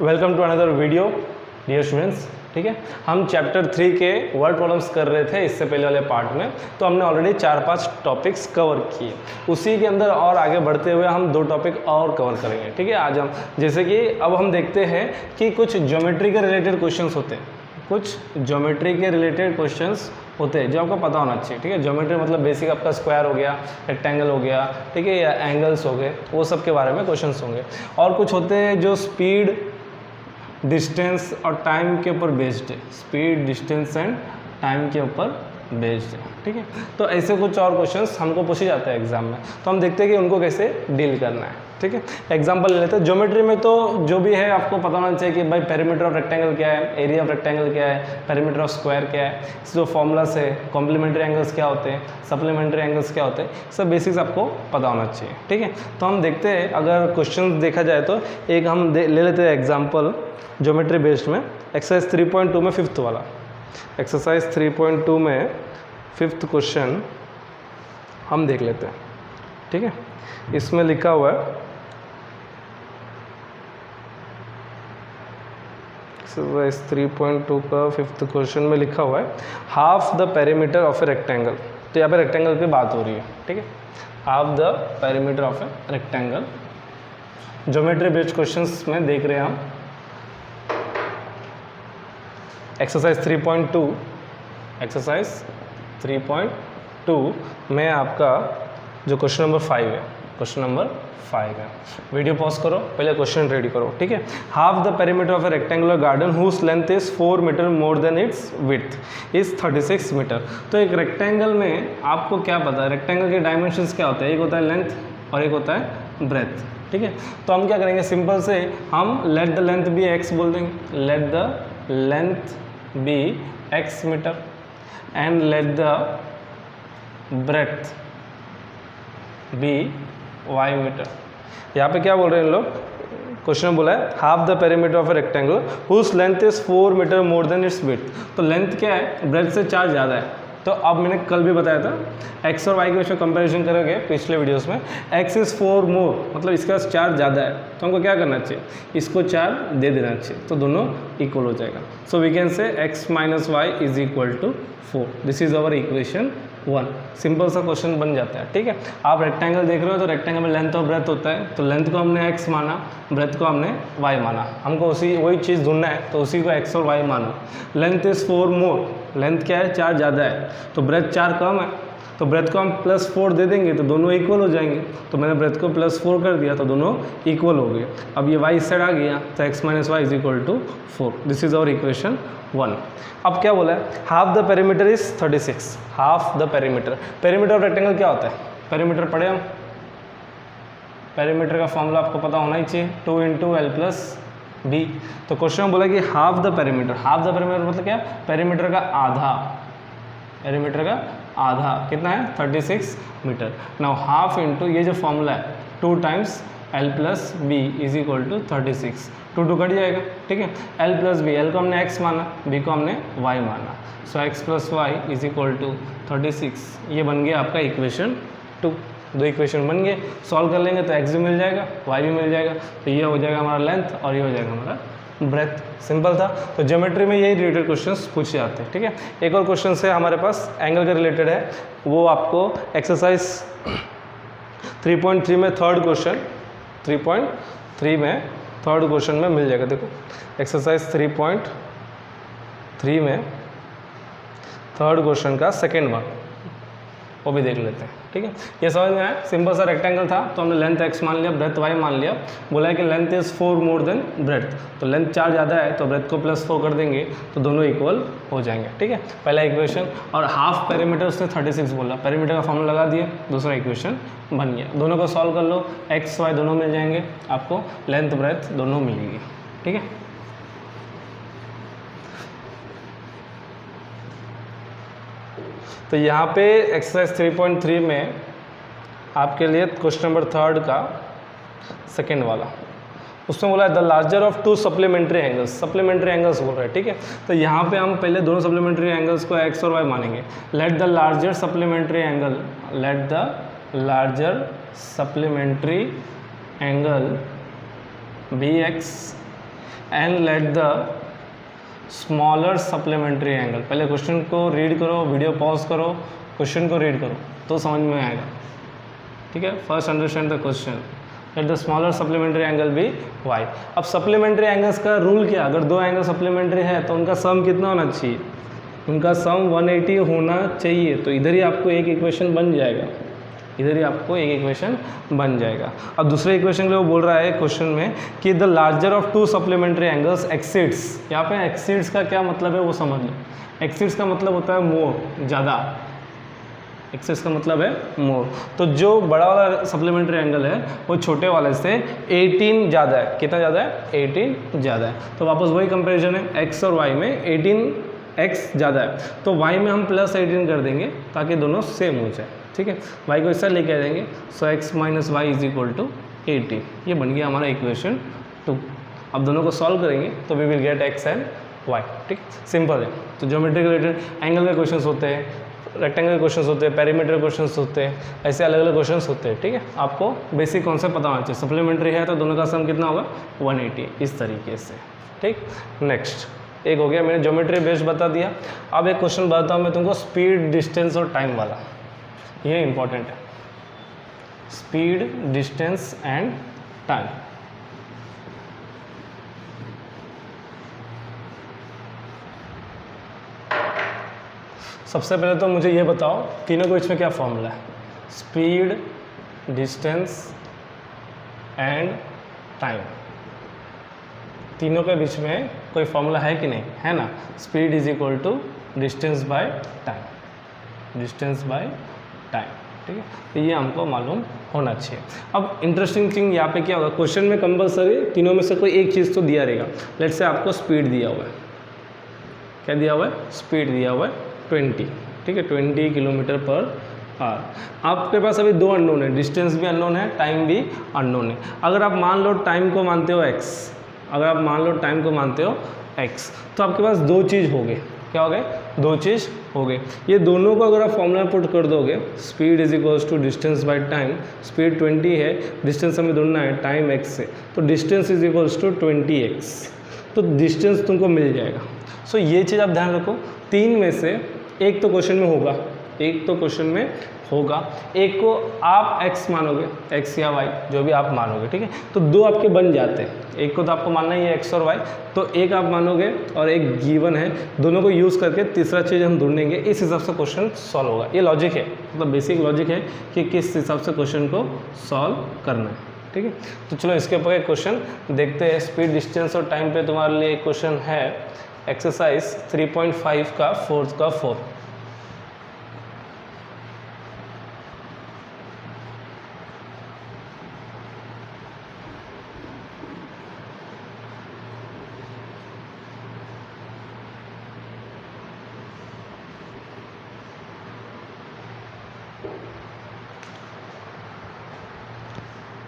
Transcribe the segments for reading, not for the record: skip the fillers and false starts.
Welcome to another video dear students. ठीक है, हम चैप्टर 3 के वर्ड प्रॉब्लम्स कर रहे थे इससे पहले वाले पार्ट में, तो हमने ऑलरेडी 4-5 टॉपिक्स कवर किए। उसी के अंदर और आगे बढ़ते हुए हम 2 टॉपिक और कवर करेंगे। ठीक है, आज हम जैसे कि अब हम देखते हैं कि कुछ ज्योमेट्री के रिलेटेड क्वेश्चंस होते हैं, कुछ ज्योमेट्री के रिलेटेड क्वेश्चंस होते हैं जो आपको पता होना चाहिए। ठीक है, ज्योमेट्री मतलब बेसिक आपका स्क्वायर हो गया, रेक्टेंगल हो गया, ठीक है, या एंगल्स हो गए, वो सब के बारे में क्वेश्चंस होंगे। और कुछ होते हैं जो स्पीड, डिस्टेंस और टाइम के ऊपर बेस्ड है, स्पीड, डिस्टेंस एंड टाइम के ऊपर बेस्ड है। ठीक है, तो ऐसे कुछ और क्वेश्चंस हमको पूछे जाते हैं एग्जाम में, तो हम देखते हैं कि उनको कैसे डील करना है। ठीक है, एग्जांपल ले लेते हैं। ज्योमेट्री में तो जो भी है आपको पता होना चाहिए कि भाई पेरीमीटर ऑफ रेक्टेंगल क्या है, एरिया ऑफ रेक्टेंगल क्या है, पेरीमीटर ऑफ स्क्वायर क्या है, जो फॉर्मूलास है, कॉम्प्लीमेंट्री एंगल्स क्या होते हैं, सप्लीमेंट्री एंगल्स क्या होते हैं, सब बेसिक्स आपको पता होना चाहिए। ठीक है, तो हम देखते हैं, अगर क्वेश्चन देखा जाए तो एक हम ले लेते हैं एग्जाम्पल ज्योमेट्री बेस्ड में। एक्सरसाइज 3.2 में 5th वाला, एक्सरसाइज 3.2 में 5th क्वेश्चन हम देख लेते हैं। ठीक है, इसमें लिखा हुआ है, एक्सरसाइज 3.2 का 5th क्वेश्चन में लिखा हुआ है half the perimeter of a rectangle. तो यहाँ पे रेक्टेंगल की बात हो रही है। ठीक है, half the perimeter of a rectangle. Geometry based questions में देख रहे हैं हम एक्सरसाइज 3.2, एक्सरसाइज 3.2 में आपका जो क्वेश्चन नंबर 5 है, क्वेश्चन नंबर 5 है। वीडियो पॉज करो, पहले क्वेश्चन रेडी करो। ठीक है, half the perimeter of a rectangular garden whose length is 4 metre more than its width is 36 metre. तो एक रेक्टेंगल में आपको क्या पता है, रेक्टेंगल के डायमेंशंस क्या होते हैं, एक होता है लेंथ और एक होता है ब्रेथ। ठीक है, तो हम क्या करेंगे, सिंपल से हम let the length be x बोल देंगे, let the length be x metre and let the breadth be y metre. यहाँ पे क्या बोल रहे हैं इन लोग, क्वेश्चन में बोला है half the perimeter of a rectangle whose length is 4 metre more than its width. तो लेंथ क्या है, ब्रेथ से 4 ज़्यादा है। तो अब मैंने कल भी बताया था x और y के उसमें कंपैरिजन करोगे पिछले वीडियोस में, x इज़ 4 मोर मतलब इसका 4 ज़्यादा है, तो हमको क्या करना चाहिए, इसको 4 दे देना चाहिए, तो दोनों इक्वल हो जाएगा। So we can say x minus y is equal to 4। This is our equation 1। Simple सा क्वेश्चन बन जाता है। ठीक है, आप रेक्टेंगल देख रहे हो तो रेक्टेंगल में लेंथ और ब्रेथ होता है, तो लेंथ को हमने x माना, ब्रेथ को हमने y माना, हमको वही चीज़ ढूंढना है, तो उसी को x और y माना। लेंथ इज़ 4 मोर, लेंथ क्या है, 4 ज़्यादा है, तो ब्रेथ 4 कम है, तो ब्रेथ को हम +4 दे देंगे तो दोनों इक्वल हो जाएंगे। तो मैंने ब्रेथ को +4 कर दिया तो दोनों इक्वल हो गए। अब ये y इस साइड आ गया तो x minus y is equal to 4। This is our equation 1। अब क्या बोला है, half the perimeter is 36, half the perimeter. Perimeter of rectangle क्या होता है, पेरीमीटर पढ़े हम, पेरीमीटर का फॉर्मूला आपको पता होना ही चाहिए, 2 × L + B। तो क्वेश्चन में बोला कि half the perimeter, half the perimeter मतलब क्या, पेरीमीटर का आधा, पेरीमीटर का आधा कितना है, 36 मीटर। नाउ हाफ इंटू ये जो फॉर्मूला है 2 × L + B is equal to 36, 2 2 cut जाएगा। ठीक है, L + B, L को हमने x माना, B को हमने y माना, so x + y is equal to 36। ये बन गया आपका इक्वेशन 2। 2 इक्वेशन बन गए, सॉल्व कर लेंगे तो x भी मिल जाएगा, y भी मिल जाएगा, तो ये हो जाएगा हमारा लेंथ और ये हो जाएगा हमारा ब्रेथ। सिंपल था। तो ज्योमेट्री में यही रिलेटेड क्वेश्चंस पूछे जाते हैं। ठीक है, एक और क्वेश्चन है हमारे पास एंगल के रिलेटेड है, वो आपको एक्सरसाइज 3.3 में 3rd क्वेश्चन, 3.3 में 3rd क्वेश्चन में मिल जाएगा। देखो एक्सरसाइज 3.3 में 3rd क्वेश्चन का 2nd वन, वो भी देख लेते हैं। ठीक है, ये समझ में आया, सिंपल सा रेक्टेंगल था तो हमने लेंथ x मान लिया, ब्रेथ y मान लिया, बोला है कि length is 4 more than breadth, तो लेंथ 4 ज़्यादा है तो ब्रेथ को +4 कर देंगे तो दोनों इक्वल हो जाएंगे। ठीक है, पहला इक्वेशन। और हाफ पेरीमीटर उसने 36 बोला, पेरीमीटर का फॉर्मूला लगा दिए, दूसरा इक्वेशन बन गया। दोनों को सॉल्व कर लो, x y दोनों मिल जाएंगे आपको, लेंथ ब्रेथ दोनों मिलेगी। ठीक है, तो यहाँ पे एक्सरसाइज 3.3 में आपके लिए क्वेश्चन नंबर 3rd का 2nd वाला, उसमें बोला है the larger of 2 supplementary angles, supplementary angles बोल रहे हैं। ठीक है, तो यहाँ पे हम पहले दोनों सप्लीमेंट्री एंगल्स को x और y मानेंगे। Let the larger supplementary angle, let the larger supplementary angle bx and let the smaller supplementary angle. पहले क्वेश्चन को रीड करो, वीडियो पॉज करो, क्वेश्चन को रीड करो तो समझ में आएगा, ठीक है। First understand the question, let the smaller supplementary angle be y. अब सप्लीमेंट्री एंगल्स का रूल क्या, अगर दो एंगल सप्लीमेंट्री है तो उनका सम कितना होना चाहिए, उनका सम 180 होना चाहिए। तो इधर ही आपको एक इक्वेशन बन जाएगा, इधर ही आपको एक इक्वेशन बन जाएगा। अब दूसरे इक्वेशन के लिए वो बोल रहा है क्वेश्चन में कि the larger of to supplementary angles exceeds. यहाँ पे एक्सीड्स का क्या मतलब है वो समझ लो। एक्सीड्स का मतलब होता है मोर, ज़्यादा। एक्सीड्स का मतलब है मोर। तो जो बड़ा वाला सप्लीमेंट्री एंगल है वो छोटे वाले से 18 ज़्यादा है। कितना ज़्यादा है, 18 ज़्यादा है। तो वापस वही कंपेरिजन है, एक्स और वाई में 18x ज़्यादा है तो y में हम प्लस 18 कर देंगे ताकि दोनों सेम हो जाए, ठीक है। y को इस तरह लेके आ जाएंगे, so x minus y is equal to 18। ये बन गया हमारा इक्वेशन 2। अब दोनों को सॉल्व करेंगे तो we will get x and y, ठीक, सिंपल है। तो ज्योमेट्री रिलेटेड एंगल के क्वेश्चंस होते हैं, रेक्टेंगल क्वेश्चंस होते हैं, पेरीमीटर क्वेश्चंस होते हैं, ऐसे अलग अलग क्वेश्चंस होते हैं, ठीक है। आपको बेसिक कॉन्सेप्ट पता होना चाहिए। सप्लीमेंट्री है तो दोनों का सम कितना होगा, 180, इस तरीके से, ठीक। नेक्स्ट एक हो गया, मैंने ज्योमेट्री बेस्ड बता दिया। अब एक क्वेश्चन बताता हूँ मैं तुमको, स्पीड, डिस्टेंस और टाइम वाला। ये इंपॉर्टेंट है, स्पीड, डिस्टेंस एंड टाइम। सबसे पहले तो मुझे ये बताओ तीनों के बीच में क्या फॉर्मूला है, स्पीड, डिस्टेंस एंड टाइम। तीनों के बीच में कोई फॉर्मूला है कि नहीं, है ना। Speed is equal to distance by time, distance by time, ठीक है। तो ये हमको मालूम होना चाहिए। अब इंटरेस्टिंग थिंग यहाँ पे क्या होगा, क्वेश्चन में कंपलसरी तीनों में से कोई एक चीज़ तो दिया रहेगा। लेट्स से आपको स्पीड दिया हुआ है, क्या दिया हुआ है, स्पीड दिया हुआ है 20, ठीक है, 20 किलोमीटर पर आवर। आपके पास अभी दो अननोन है, डिस्टेंस भी अननोन है, टाइम भी अननोन है। अगर आप मान लो टाइम को मानते हो x, अगर आप मान लो टाइम को मानते हो x, तो आपके पास दो चीज़ हो गए, क्या हो गए, दो चीज़ हो गए। ये दोनों को अगर आप फॉर्मूला पुट कर दोगे, speed is equals to distance by time, speed 20 है, डिस्टेंस हमें ढूंढना है टाइम x से, तो distance is equals to 20x, तो डिस्टेंस तुमको मिल जाएगा। सो ये चीज़ आप ध्यान रखो, तीन में से एक तो क्वेश्चन में होगा, एक तो क्वेश्चन में होगा, एक को आप x मानोगे, x या y जो भी आप मानोगे, ठीक है। तो दो आपके बन जाते हैं, एक को तो आपको मानना ही है x और y, तो एक आप मानोगे और एक गिवन है, दोनों को यूज़ करके तीसरा चीज़ हम ढूंढेंगे, इस हिसाब से क्वेश्चन सॉल्व होगा। ये लॉजिक है, मतलब बेसिक लॉजिक है कि किस हिसाब से क्वेश्चन को सॉल्व करना है, ठीक है। तो चलो इसके ऊपर एक क्वेश्चन देखते हैं। स्पीड, डिस्टेंस और टाइम पे तुम्हारे लिए एक क्वेश्चन है, एक्सरसाइज 3.5 का 4th का 4।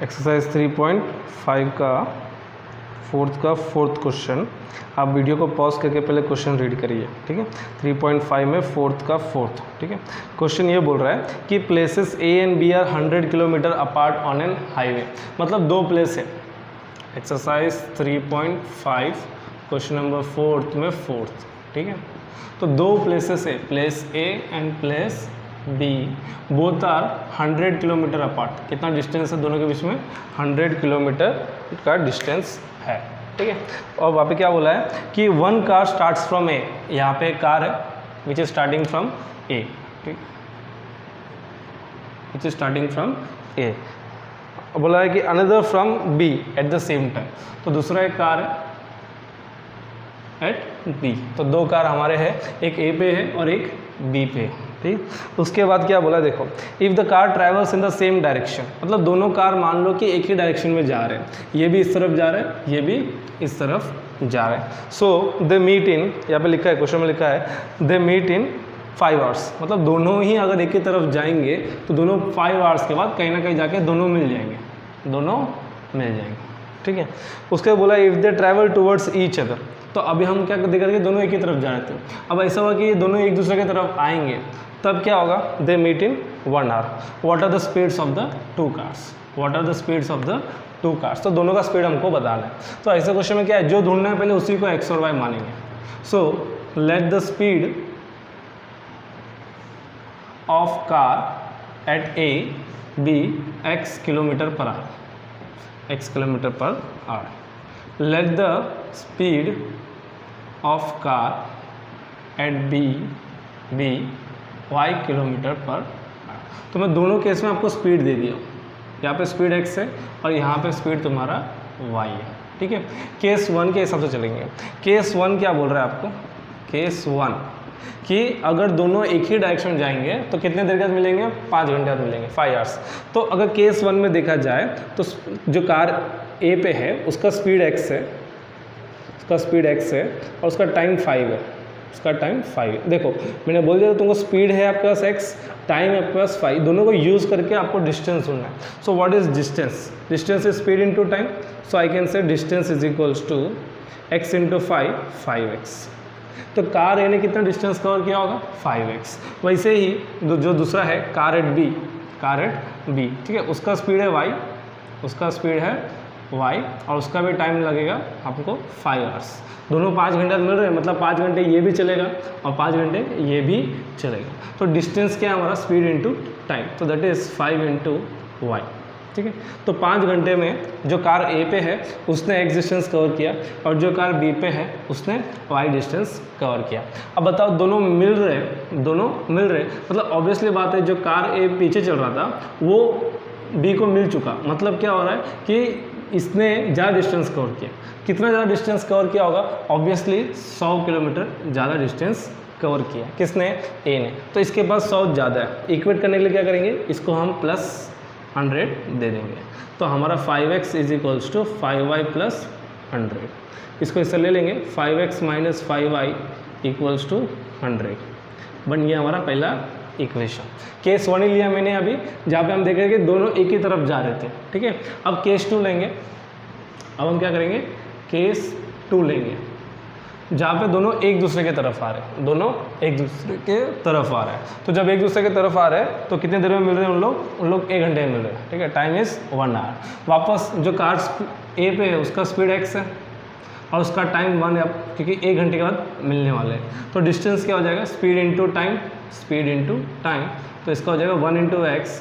एक्सरसाइज 3.5 का 4th क्वेश्चन। आप वीडियो को पॉज करके पहले क्वेश्चन रीड करिए, ठीक है। 3.5 में 4th का 4th, ठीक है। क्वेश्चन ये बोल रहा है कि places A and B are 100 kilometre apart on an highway. मतलब दो प्लेस है। एक्सरसाइज 3.5 क्वेश्चन नंबर 4th में 4th, ठीक है। तो दो प्लेसेस है, place A and place B, both are 100 kilometre apart. कितना डिस्टेंस है दोनों के बीच में, 100 किलोमीटर का डिस्टेंस है, ठीक है। और वहाँ पे क्या बोला है कि one car starts from A, यहाँ पे एक कार है which is starting from A, ठीक, which is starting from A. बोला है कि another from B at the same time, तो दूसरा एक कार है एट बी। तो दो कार हमारे हैं, एक ए पे है और एक बी पे, ठीक। उसके बाद क्या बोला, देखो, if the car travels in the same direction, मतलब दोनों कार मान लो कि एक ही डायरेक्शन में जा रहे हैं, ये भी इस तरफ जा रहे हैं, ये भी इस तरफ जा रहे हैं। सो दे मीट इन, यहाँ पे लिखा है, क्वेश्चन में लिखा है दे मीट इन 5 आवर्स, मतलब दोनों ही अगर एक ही तरफ जाएंगे तो दोनों 5 आवर्स के बाद कहीं ना कहीं जाके दोनों मिल जाएंगे, दोनों मिल जाएंगे, ठीक है। उसके बोला if they travel towards each other, तो अभी हम क्या देखेंगे, दोनों एक ही तरफ जा रहे थे। अब ऐसा हुआ कि ये दोनों एक दूसरे की तरफ आएंगे, तब क्या होगा, they meet in 1 hour. What are the speeds of the two cars, what are the speeds of the 2 cars, तो दोनों का स्पीड हमको बताना है। तो ऐसे क्वेश्चन में क्या है, जो ढूंढना है पहले उसी को x और y मानेंगे। So let the speed of car at A be x kilometre per hour, x kilometre per hour. Let the speed of car at B be y kilometre per hour. तो मैं दोनों case में आपको speed दे दिया, यहाँ पे speed x है और यहाँ पे स्पीड तुम्हारा y है, ठीक है। केस 1 के हिसाब से चलेंगे। केस 1 क्या बोल रहा है आपको, केस 1 कि अगर दोनों एक ही डायरेक्शन जाएंगे तो कितने देर बाद मिलेंगे, 5 घंटे बाद मिलेंगे, 5 आवर्स। तो अगर केस 1 में देखा जाए तो जो कार ए पे है उसका स्पीड x है, उसका स्पीड x है और उसका टाइम 5 है, उसका टाइम 5 है। देखो मैंने बोल दिया तुमको स्पीड है आपके पास x, टाइम है आपके पास 5, दोनों को यूज़ करके आपको डिस्टेंस ढूंढना है। So what is distance, distance is speed into time. So I can say distance is equals to x into 5, 5x। तो कार ए ने कितना डिस्टेंस कवर किया होगा, 5x। वैसे ही जो दूसरा है car at B, car at B, ठीक है, उसका स्पीड है y, उसका स्पीड है y और उसका भी टाइम लगेगा आपको 5 आवर्स। दोनों 5 घंटे मिल रहे हैं, मतलब 5 घंटे ये भी चलेगा और 5 घंटे ये भी चलेगा। तो डिस्टेंस क्या है हमारा, स्पीड इंटू टाइम, तो दैट इज़ 5 इंटू वाई, ठीक है। तो 5 घंटे में जो कार ए पे है उसने x डिस्टेंस कवर किया और जो कार बी पे है उसने y डिस्टेंस कवर किया। अब बताओ दोनों मिल रहे हैं, दोनों मिल रहे हैं, मतलब ऑब्वियसली बात है जो कार ए पीछे चल रहा था वो बी को मिल चुका। मतलब क्या हो रहा है कि इसने ज़्यादा डिस्टेंस कवर किया। कितना ज़्यादा डिस्टेंस कवर किया होगा, ऑब्वियसली 100 किलोमीटर ज़्यादा डिस्टेंस कवर किया। किसने, ए ने। तो इसके पास 100 ज़्यादा है। इक्वेट करने के लिए क्या करेंगे, इसको हम प्लस 100 दे देंगे। तो हमारा 5x is equals to 5y plus 100। इसको इससे ले लेंगे, 5x minus 5y equals to 100 बन गया हमारा पहला इक्वेशन। केस 1 ही लिया मैंने अभी, जहाँ पे हम देख रहे हैं कि दोनों एक ही तरफ जा रहे थे, ठीक है। अब केस 2 लेंगे। अब हम क्या करेंगे, केस 2 लेंगे जहाँ पे दोनों एक दूसरे के तरफ आ रहे हैं, दोनों एक दूसरे के तरफ आ रहे हैं। तो जब एक दूसरे के तरफ आ रहे हैं तो कितने देर में मिल रहे हैं उन लोग 1 घंटे में मिल रहे हैं, ठीक है। Time is 1 hour. वापस जो कार ए पे है उसका स्पीड x है और उसका टाइम 1 है, क्योंकि 1 घंटे के बाद मिलने वाले हैं। तो डिस्टेंस क्या हो जाएगा, speed into time, speed into time, तो इसका हो जाएगा 1 इंटू x।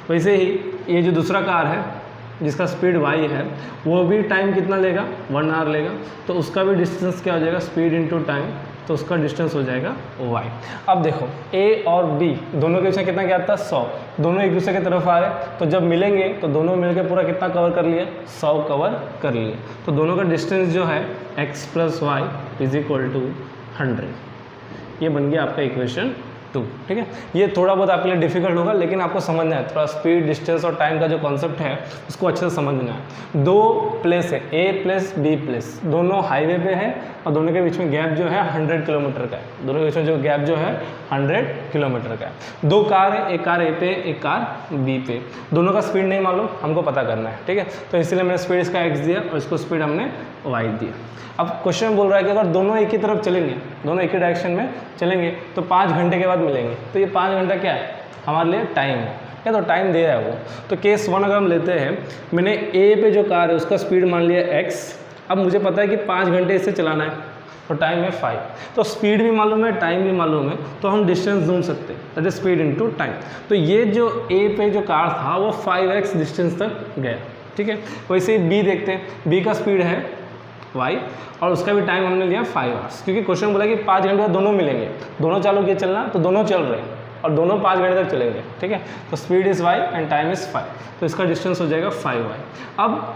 वैसे ही ये जो दूसरा कार है जिसका स्पीड y है वो भी टाइम कितना लेगा, 1 आवर लेगा। तो उसका भी डिस्टेंस क्या हो जाएगा, स्पीड इंटू टाइम, तो उसका डिस्टेंस हो जाएगा y। अब देखो a और b दोनों के बीच में कितना गैप था, 100। दोनों एक दूसरे की तरफ आ रहे, तो जब मिलेंगे तो दोनों मिलकर पूरा कितना कवर कर लिया, 100 कवर कर लिए। तो दोनों का डिस्टेंस जो है x plus y is equal to 100। ये बन गया आपका इक्वेशन 2, ठीक है। ये थोड़ा बहुत आपके लिए डिफिकल्ट होगा, लेकिन आपको समझना है, थोड़ा स्पीड, डिस्टेंस और टाइम का जो कॉन्सेप्ट है उसको अच्छे से समझना है। 2 प्लेस है, ए प्लेस बी प्लेस, दोनों हाईवे पे है और दोनों के बीच में गैप जो है 100 किलोमीटर का है। दोनों के बीच में जो गैप जो है 100 किलोमीटर का है। 2 कार है, एक कार ए पे, एक कार बी पे। दोनों का स्पीड नहीं मालूम, हमको पता करना है, ठीक है। तो इसलिए मैंने स्पीड इसका एक्स दिया और इसको स्पीड हमने वाई दिया। अब क्वेश्चन बोल रहा है कि अगर दोनों एक ही तरफ चलेंगे, दोनों एक ही डायरेक्शन में चलेंगे तो 5 घंटे के बाद मिलेंगे। तो ये 5 घंटा क्या है, हमारे लिए टाइम है, क्या, तो टाइम दे रहा है वो। तो केस 1 अगर हम लेते हैं, मैंने ए पे जो कार है उसका स्पीड मान लिया x। अब मुझे पता है कि 5 घंटे इससे चलाना है, तो टाइम है 5। तो स्पीड भी मालूम है, टाइम भी मालूम है, तो हम डिस्टेंस ढूंढ सकते हैं, that is speed into time. तो ये जो ए पे जो कार था वो 5x डिस्टेंस तक गया, ठीक है। वैसे ही बी देखते हैं, बी का स्पीड है y और उसका भी टाइम हमने लिया 5 आवर्स, क्योंकि क्वेश्चन बोला कि 5 घंटे बाद दोनों मिलेंगे। दोनों चालू किए चलना, तो दोनों चल रहे हैं और दोनों 5 घंटे तक चलेंगे, ठीक है। तो speed is y and time is 5, तो इसका डिस्टेंस हो जाएगा 5y। अब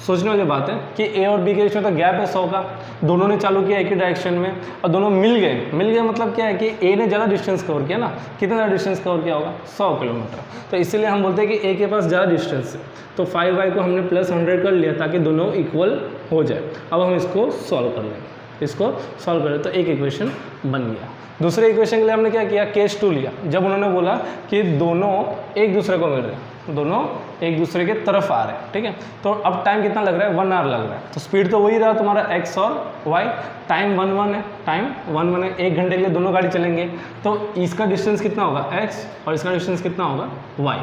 सोचने वाली बात है कि ए और बी के बीच में तो गैप है 100 का, दोनों ने चालू किया एक ही डायरेक्शन में और दोनों मिल गए। मतलब क्या है कि ए ने ज़्यादा डिस्टेंस कवर किया ना, कितना ज़्यादा डिस्टेंस कवर किया होगा, 100 किलोमीटर। तो इसीलिए हम बोलते हैं कि ए के पास ज़्यादा डिस्टेंस है, तो 5y को हमने प्लस 100 कर लिया ताकि दोनों इक्वल हो जाए। अब हम इसको सॉल्व कर लेंगे, इसको सॉल्व करें तो एक इक्वेशन बन गया। दूसरे इक्वेशन के लिए हमने क्या किया, केस 2 लिया। जब उन्होंने बोला कि दोनों एक दूसरे को मिल रहे हैं, दोनों एक दूसरे के तरफ आ रहे हैं, ठीक है। तो अब टाइम कितना लग रहा है, 1 आवर लग रहा है। तो स्पीड तो वही रहा तुम्हारा x और y, टाइम 1 है, टाइम 1 है, 1 घंटे के लिए दोनों गाड़ी चलेंगे, तो इसका डिस्टेंस कितना होगा x और इसका डिस्टेंस कितना होगा y।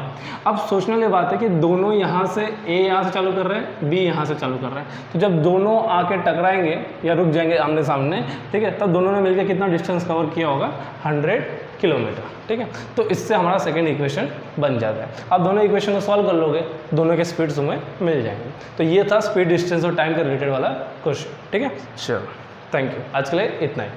अब सोचने वाली बात है कि दोनों यहाँ से a यहाँ से चालू कर रहे हैं, b यहाँ से चालू कर रहे हैं, तो जब दोनों आके टकराएंगे या रुक जाएंगे आमने सामने, ठीक है, तब दोनों ने मिलकर कितना डिस्टेंस कवर किया होगा, 100 किलोमीटर, ठीक है। तो इससे हमारा सेकंड इक्वेशन बन जाता है। आप दोनों इक्वेशन को सॉल्व कर लोगे, दोनों के स्पीड तुम्हें मिल जाएंगे। तो ये था स्पीड, डिस्टेंस और टाइम का रिलेटेड वाला क्वेश्चन, ठीक है। श्योर, थैंक यू, आज के लिए इतना ही।